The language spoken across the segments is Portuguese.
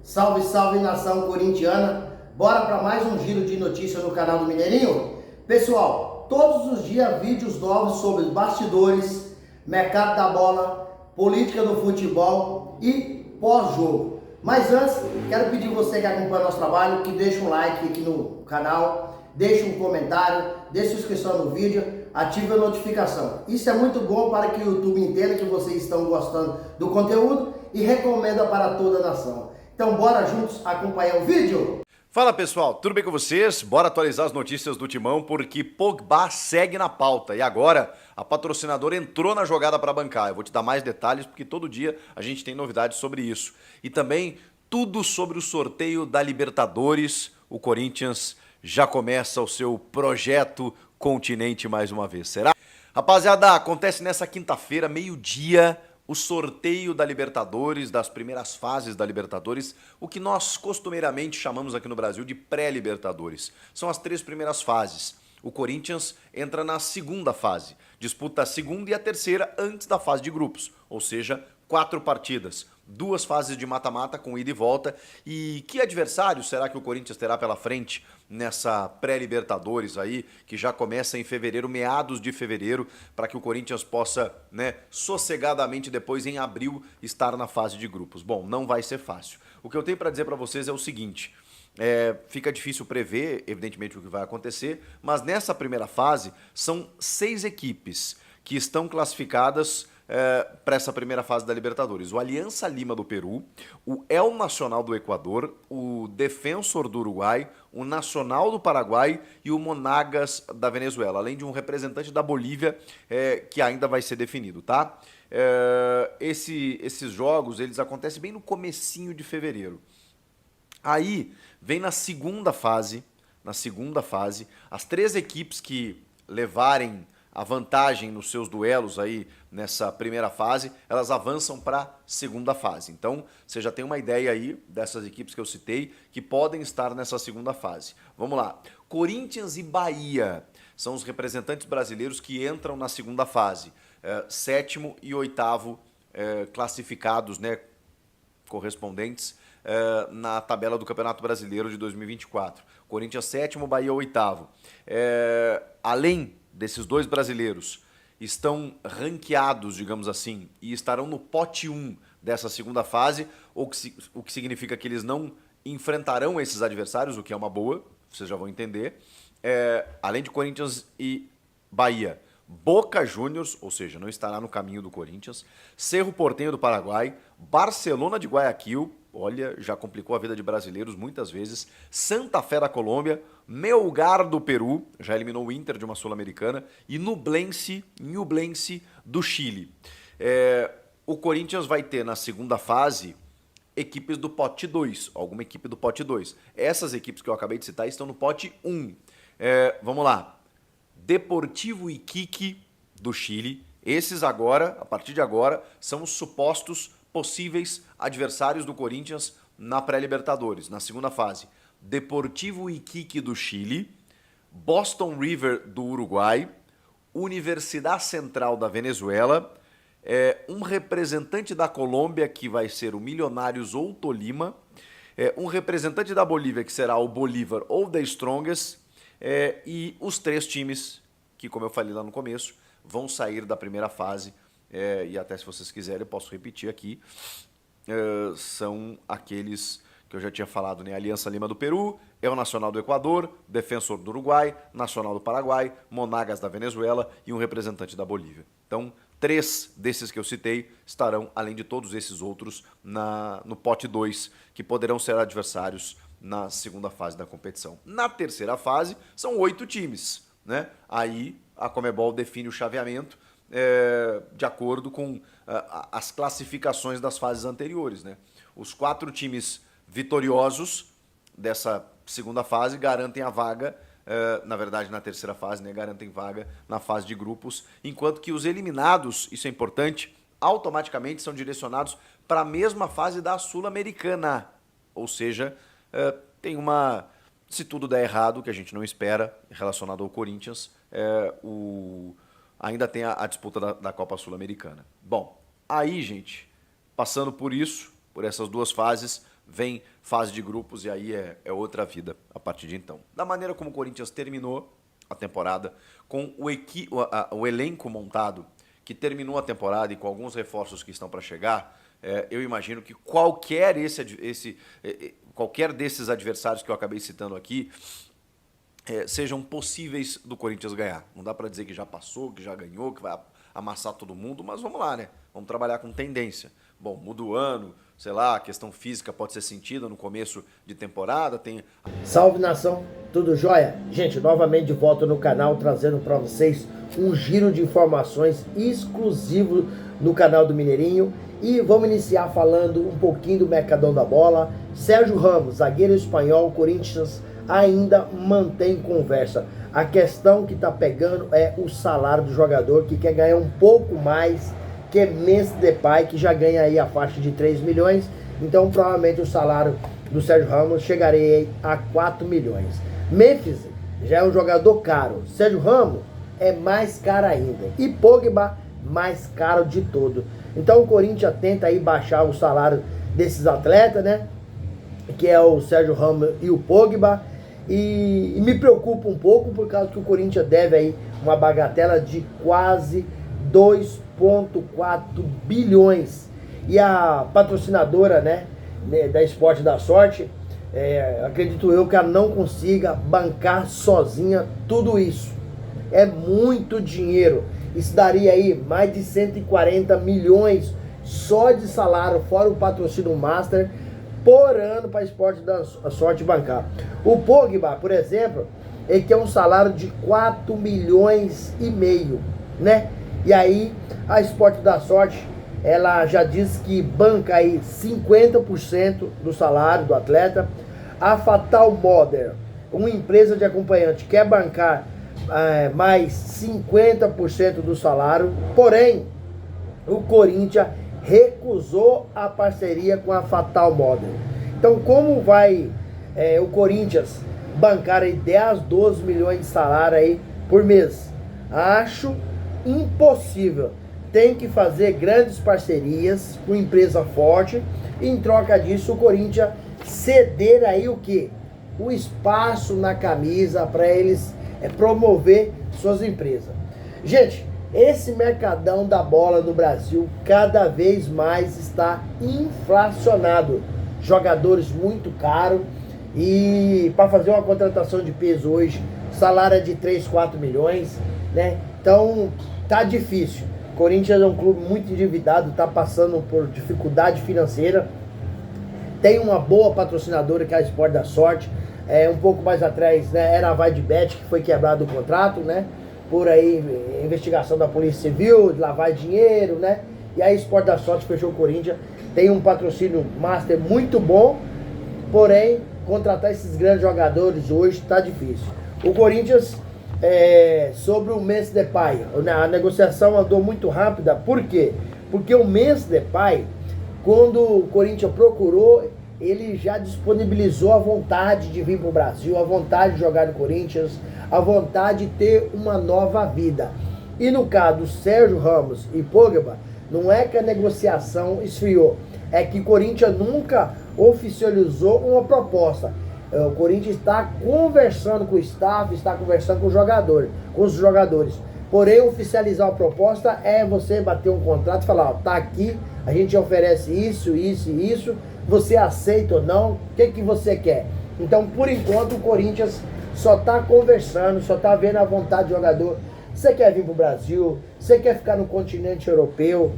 Salve, salve nação corintiana! Bora para mais um giro de notícias no canal do Mineirinho? Pessoal, todos os dias vídeos novos sobre bastidores, mercado da bola, política do futebol e pós-jogo. Mas antes, quero pedir você que acompanha nosso trabalho, que deixe um like aqui no canal, deixe um comentário, deixe sua inscrição no vídeo, ative a notificação. Isso é muito bom para que o YouTube entenda que vocês estão gostando do conteúdo e recomenda para toda a nação. Então bora juntos acompanhar o vídeo? Fala pessoal, tudo bem com vocês? Bora atualizar as notícias do Timão porque Pogba segue na pauta e agora a patrocinadora entrou na jogada para bancar. Eu vou te dar mais detalhes porque todo dia a gente tem novidades sobre isso. E também tudo sobre o sorteio da Libertadores. O Corinthians já começa o seu projeto Continente mais uma vez, será? Rapaziada, acontece nessa quinta-feira, meio-dia, o sorteio da Libertadores, das primeiras fases da Libertadores, o que nós costumeiramente chamamos aqui no Brasil de pré-Libertadores. São as 3 primeiras fases. O Corinthians entra na segunda fase, disputa a segunda e a terceira antes da fase de grupos, ou seja, 4 partidas, 2 fases de mata-mata com ida e volta. E que adversário será que o Corinthians terá pela frente nessa pré-Libertadores aí, que já começa em fevereiro, meados de fevereiro, para que o Corinthians possa, sossegadamente depois em abril estar na fase de grupos? Bom, não vai ser fácil. O que eu tenho para dizer para vocês é o seguinte: fica difícil prever, evidentemente, o que vai acontecer, mas nessa primeira fase são 6 equipes que estão classificadas para essa primeira fase da Libertadores. O Aliança Lima do Peru, o El Nacional do Equador, o Defensor do Uruguai, o Nacional do Paraguai e o Monagas da Venezuela, além de um representante da Bolívia que ainda vai ser definido, tá? Esses jogos, eles acontecem bem no comecinho de fevereiro. Aí vem na segunda fase, as 3 equipes que levarem a vantagem nos seus duelos aí nessa primeira fase, elas avançam para a segunda fase. Então, você já tem uma ideia aí dessas equipes que eu citei que podem estar nessa segunda fase. Vamos lá. Corinthians e Bahia são os representantes brasileiros que entram na segunda fase. 7º e 8º classificados, correspondentes na tabela do Campeonato Brasileiro de 2024. Corinthians 7º, Bahia 8º. Além desses 2 brasileiros, estão ranqueados, digamos assim, e estarão no pote 1 dessa segunda fase, o que significa que eles não enfrentarão esses adversários, o que é uma boa, vocês já vão entender. Além de Corinthians e Bahia, Boca Juniors, ou seja, não estará no caminho do Corinthians, Cerro Porteño do Paraguai, Barcelona de Guayaquil, olha, já complicou a vida de brasileiros muitas vezes, Santa Fé da Colômbia, Melgar do Peru, já eliminou o Inter de uma Sul-Americana, e Ñublense do Chile. O Corinthians vai ter na segunda fase equipes do pote 2, alguma equipe do pote 2. Essas equipes que eu acabei de citar estão no pote 1. Vamos lá. Deportivo Iquique do Chile. Esses agora, a partir de agora, são os supostos possíveis adversários do Corinthians na pré-Libertadores, na segunda fase. Deportivo Iquique do Chile, Boston River do Uruguai, Universidade Central da Venezuela, um representante da Colômbia que vai ser o Millonarios ou Tolima, um representante da Bolívia que será o Bolívar ou The Strongest, e os 3 times que, como eu falei lá no começo, vão sair da primeira fase, e até se vocês quiserem eu posso repetir aqui, são aqueles que eu já tinha falado, Aliança Lima do Peru, El Nacional do Equador, Defensor do Uruguai, Nacional do Paraguai, Monagas da Venezuela e um representante da Bolívia. Então, 3 desses que eu citei estarão, além de todos esses outros, no pote 2, que poderão ser adversários na segunda fase da competição. Na terceira fase, são 8 times, Aí a Conmebol define o chaveamento de acordo com as classificações das fases anteriores, Os 4 times vitoriosos dessa segunda fase garantem a vaga, na verdade na terceira fase, garantem vaga na fase de grupos, enquanto que os eliminados, isso é importante, automaticamente são direcionados para a mesma fase da Sul-Americana, ou seja, tem se tudo der errado, que a gente não espera, relacionado ao Corinthians, ainda tem a disputa da Copa Sul-Americana. Bom, aí, gente, passando por isso, por essas 2 fases, vem fase de grupos e aí é outra vida a partir de então. Da maneira como o Corinthians terminou a temporada, com o elenco montado, que terminou a temporada e com alguns reforços que estão para chegar, eu imagino que qualquer desses adversários que eu acabei citando aqui sejam possíveis do Corinthians ganhar. Não dá para dizer que já passou, que já ganhou, que vai amassar todo mundo, mas vamos lá, né? Vamos trabalhar com tendência. Bom, muda o ano, sei lá, a questão física pode ser sentida no começo de temporada, tem... Salve, nação, tudo jóia? Gente, novamente de volta no canal, trazendo para vocês um giro de informações exclusivo no canal do Mineirinho. E vamos iniciar falando um pouquinho do mercadão da bola. Sérgio Ramos, zagueiro espanhol, Corinthians ainda mantém conversa. A questão que tá pegando é o salário do jogador, que quer ganhar um pouco mais que Memphis Depay, que já ganha aí a faixa de 3 milhões. Então provavelmente o salário do Sérgio Ramos chegaria a 4 milhões. Memphis já é um jogador caro. Sérgio Ramos é mais caro ainda. E Pogba, mais caro de todo. Então o Corinthians tenta aí baixar o salário desses atletas, né? Que é o Sérgio Ramos e o Pogba. E me preocupa um pouco por causa que o Corinthians deve aí uma bagatela de quase 2,4 bilhões. E a patrocinadora, né, da Esporte da Sorte, acredito eu que ela não consiga bancar sozinha tudo isso. É muito dinheiro. Isso daria aí mais de 140 milhões só de salário, fora o patrocínio Master, por ano para a Esporte da Sorte bancar. O Pogba, por exemplo, ele quer um salário de 4 milhões e meio, né? E aí a Esporte da Sorte, ela já disse que banca aí 50% do salário do atleta. A Fatal Model, uma empresa de acompanhante, quer bancar mais 50% do salário, porém o Corinthians recusou a parceria com a Fatal Model. Então como vai o Corinthians bancar aí 10, 12 milhões de salário aí por mês? Acho impossível. Tem que fazer grandes parcerias com empresa forte. E em troca disso o Corinthians ceder aí o que? O espaço na camisa para eles promover suas empresas. Gente, esse mercadão da bola no Brasil cada vez mais está inflacionado. Jogadores muito caros. E para fazer uma contratação de peso hoje, salário é de 3, 4 milhões, né? Então tá difícil. Corinthians é um clube muito endividado, tá passando por dificuldade financeira. Tem uma boa patrocinadora que é a Esporte da Sorte. Um pouco mais atrás, né, era a Vaidbet, que foi quebrado o contrato, né? Por aí, investigação da Polícia Civil, de lavar dinheiro, né? E aí a Esporte da Sorte fechou o Corinthians. Tem um patrocínio Master muito bom, porém, contratar esses grandes jogadores hoje tá difícil. O Corinthians, sobre o Memphis Depay, a negociação andou muito rápida. Por quê? Porque o Memphis Depay, quando o Corinthians procurou, ele já disponibilizou a vontade de vir para o Brasil, a vontade de jogar no Corinthians, a vontade de ter uma nova vida. E no caso do Sérgio Ramos e Pogba, não é que a negociação esfriou, é que o Corinthians nunca oficializou uma proposta. O Corinthians está conversando com o staff, está conversando com os jogadores. Porém, oficializar a proposta é você bater um contrato e falar, ó, tá aqui, a gente oferece isso, isso e isso, você aceita ou não, o que você quer? Então, por enquanto, o Corinthians só está conversando, só está vendo a vontade do jogador. Você quer vir para o Brasil? Você quer ficar no continente europeu?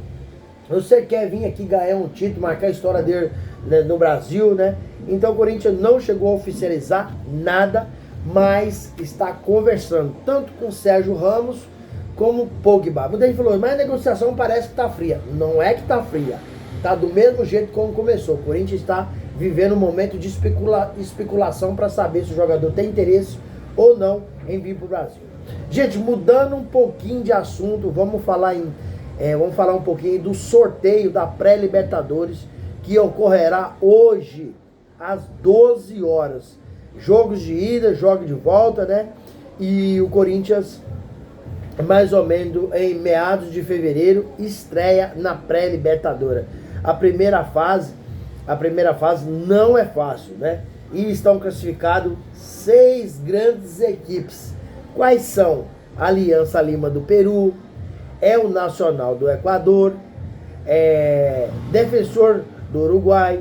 Você quer vir aqui ganhar um título, marcar a história dele, né, no Brasil, né? Então o Corinthians não chegou a oficializar nada, mas está conversando tanto com o Sérgio Ramos como Pogba. Muita gente falou, mas a negociação parece que está fria. Não é que está fria, está do mesmo jeito como começou. O Corinthians está vivendo um momento de especulação para saber se o jogador tem interesse ou não em vir para o Brasil. Gente, mudando um pouquinho de assunto, vamos falar um pouquinho do sorteio da pré-Libertadores, que ocorrerá hoje às 12 horas. Jogos de ida, jogos de volta, né? E o Corinthians, mais ou menos em meados de fevereiro, estreia na pré-Libertadores. A primeira fase a primeira fase não é fácil, né? E estão classificados 6 grandes equipes. Quais são? Aliança Lima do Peru, o Nacional do Equador, Defensor do Uruguai,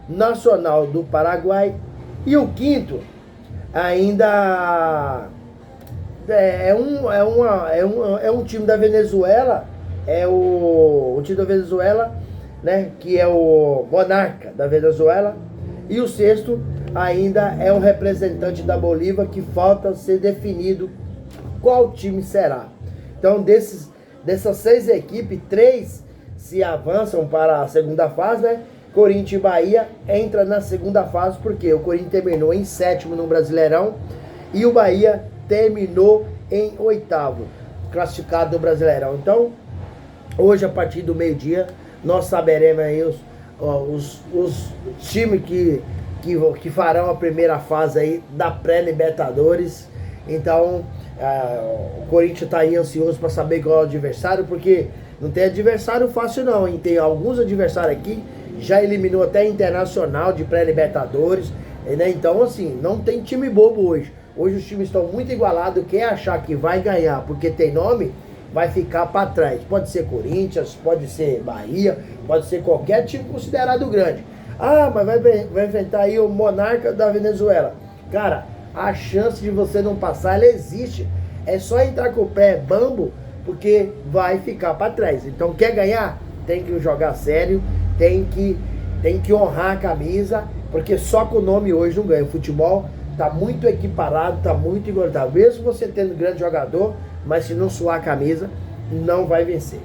Nacional do Paraguai e o quinto ainda é um time da Venezuela, o time da Venezuela, né, que é o Monarca da Venezuela, e o sexto ainda é um representante da Bolívia que falta ser definido qual time será. Então dessas 6 equipes, 3 se avançam para a segunda fase, né? Corinthians e Bahia entra na segunda fase, porque o Corinthians terminou em 7º no Brasileirão e o Bahia terminou em 8º, classificado do Brasileirão. Então, hoje, a partir do meio-dia, nós saberemos aí os times que farão a primeira fase aí da pré-Libertadores. Então, o Corinthians está aí ansioso para saber qual é o adversário, porque não tem adversário fácil não, hein? Tem alguns adversários aqui, já eliminou até Internacional de pré-Libertadores, né? Então, assim, não tem time bobo hoje. Hoje os times estão muito igualados. Quem achar que vai ganhar porque tem nome, vai ficar para trás. Pode ser Corinthians, pode ser Bahia, pode ser qualquer time considerado grande. Ah, mas vai enfrentar aí o Monarca da Venezuela. Cara, a chance de você não passar, ela existe. É só entrar com o pé bambo, porque vai ficar para trás. Então, quer ganhar? Tem que jogar sério, tem que honrar a camisa, porque só com o nome hoje não ganha. O futebol tá muito equiparado, tá muito igualitário. Mesmo você tendo grande jogador, mas se não suar a camisa, não vai vencer.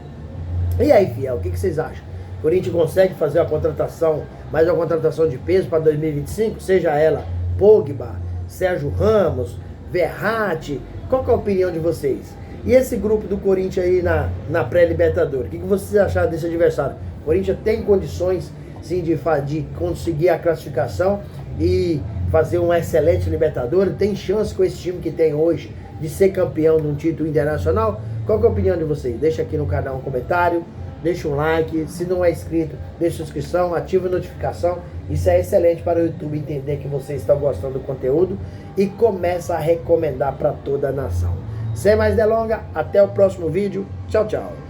E aí, fiel, o que vocês acham? O Corinthians consegue fazer uma contratação, mais uma contratação de peso para 2025? Seja ela Pogba, Sérgio Ramos, Verratti, qual que é a opinião de vocês? E esse grupo do Corinthians aí na pré-Libertadores, o que vocês acharam desse adversário? O Corinthians tem condições, sim, de conseguir a classificação e fazer um excelente Libertadores? Tem chance com esse time que tem hoje de ser campeão de um título internacional? Qual que é a opinião de vocês? Deixa aqui no canal um comentário, deixa um like, se não é inscrito, deixa a inscrição, ativa a notificação. Isso é excelente para o YouTube entender que vocês estão gostando do conteúdo e começa a recomendar para toda a nação. Sem mais delongas, até o próximo vídeo. Tchau, tchau.